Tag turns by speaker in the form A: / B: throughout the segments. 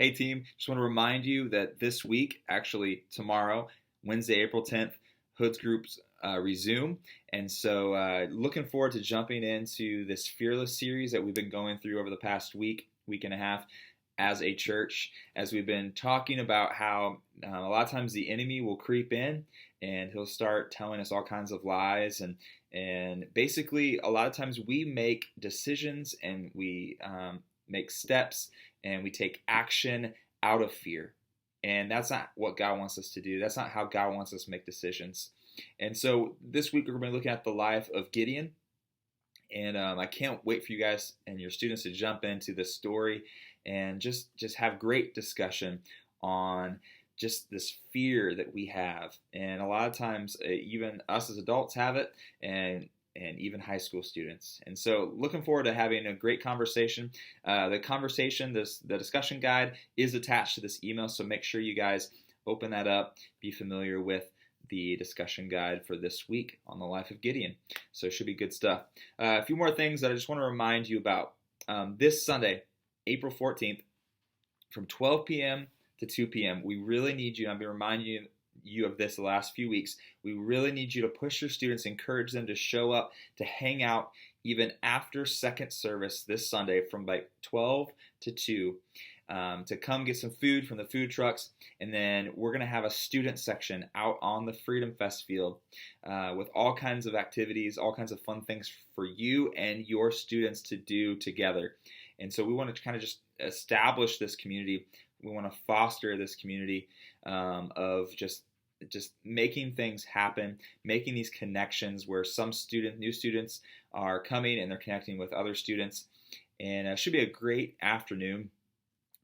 A: Hey team, just want to remind you that this week, actually tomorrow, Wednesday, April 10th, Hoods groups resume. And so looking forward to jumping into this Fearless series that we've been going through over the past week and a half as a church, as we've been talking about how a lot of times the enemy will creep in and he'll start telling us all kinds of lies and basically a lot of times we make decisions and we make steps and we take action out of fear. And that's not what God wants us to do. That's not how God wants us to make decisions. And so this week we're going to be looking at the life of Gideon. And I can't wait for you guys and your students to jump into this story and just have great discussion on just this fear that we have. And a lot of times, even us as adults have it, and even high school students. And so looking forward to having a great conversation. The discussion guide is attached to this email, so make sure you guys open that up, be familiar with the discussion guide for this week on the life of Gideon. So it should be good stuff. A few more things that I just want to remind you about. This Sunday, April 14th, from 12 p.m. to 2 p.m., we really need you. I've been reminding you of this the last few weeks. We really need you to push your students, encourage them to show up, to hang out even after second service this Sunday from like 12 to 2, to come get some food from the food trucks. And then we're going to have a student section out on the Freedom Fest field with all kinds of activities, all kinds of fun things for you and your students to do together. And so we want to kind of just establish this community. We want to foster this community of just making things happen, making these connections where new students are coming and they're connecting with other students. And it should be a great afternoon.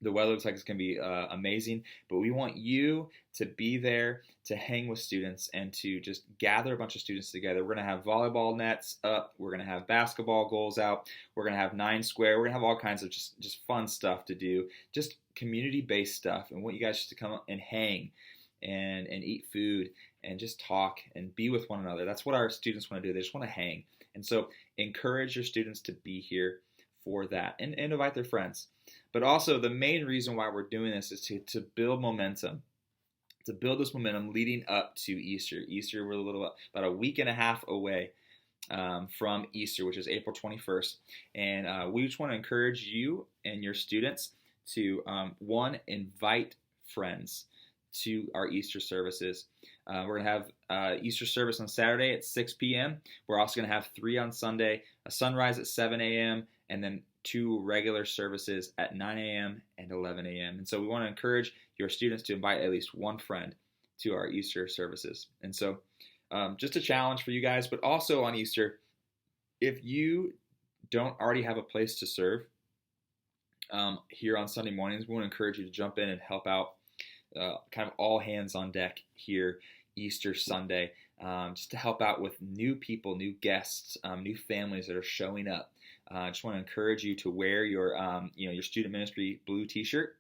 A: The weather looks like it's going to be amazing, but we want you to be there to hang with students and to just gather a bunch of students together. We're going to have volleyball nets up. We're going to have basketball goals out. We're going to have 9 square. We're going to have all kinds of just fun stuff to do, just community-based stuff. And want you guys just to come and hang and eat food and just talk and be with one another. That's what our students want to do. They just want to hang. And so encourage your students to be here for that and invite their friends. But also the main reason why we're doing this is to build momentum, to build this momentum leading up to Easter. Easter, we're about a week and a half away from Easter, which is April 21st. And we just want to encourage you and your students to, one, invite friends to our Easter services. We're going to have Easter service on Saturday at 6 p.m. We're also going to have 3 on Sunday, a sunrise at 7 a.m., and then 2 regular services at 9 a.m. and 11 a.m. And so we want to encourage your students to invite at least one friend to our Easter services. And so just a challenge for you guys, but also on Easter, if you don't already have a place to serve here on Sunday mornings, we want to encourage you to jump in and help out, kind of all hands on deck here Easter Sunday, just to help out with new people, new guests, new families that are showing up. I just want to encourage you to wear your student ministry blue T-shirt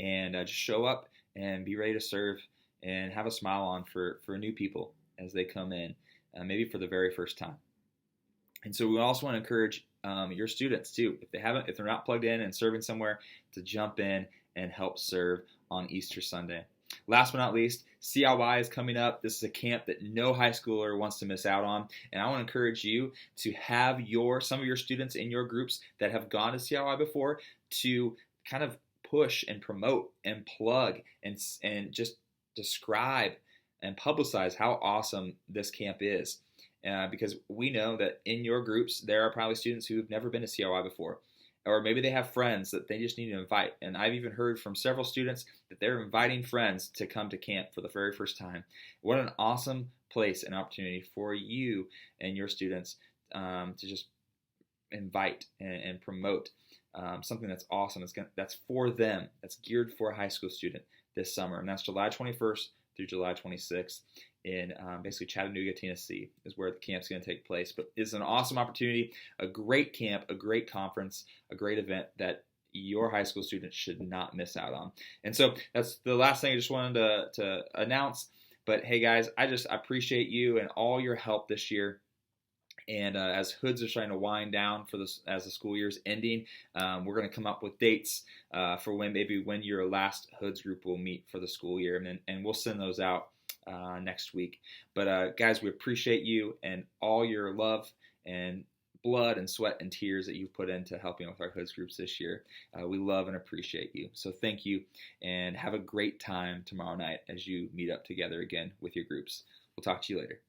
A: and just show up and be ready to serve and have a smile on for new people as they come in, maybe for the very first time. And so we also want to encourage your students too, if they're not plugged in and serving somewhere, to jump in and help serve on Easter Sunday. Last but not least, CLY is coming up. This is a camp that no high schooler wants to miss out on. And I want to encourage you to have some of your students in your groups that have gone to CLY before to kind of push and promote and plug and just describe and publicize how awesome this camp is. Because we know that in your groups, there are probably students who have never been to CLY before. Or maybe they have friends that they just need to invite. And I've even heard from several students that they're inviting friends to come to camp for the very first time. What an awesome place and opportunity for you and your students to just invite and promote something that's awesome. That's for them. That's geared for a high school student this summer. And that's July 21st through July 26th in basically Chattanooga, Tennessee is where the camp's going to take place. But it's an awesome opportunity, a great camp, a great conference, a great event that your high school students should not miss out on. And so that's the last thing I just wanted to announce. But hey guys, I appreciate you and all your help this year And as Hoods are trying to wind down for this, as the school year is ending, we're going to come up with dates for when your last Hoods group will meet for the school year, and we'll send those out next week. But guys, we appreciate you and all your love and blood and sweat and tears that you've put into helping with our Hoods groups this year. We love and appreciate you. So thank you, and have a great time tomorrow night as you meet up together again with your groups. We'll talk to you later.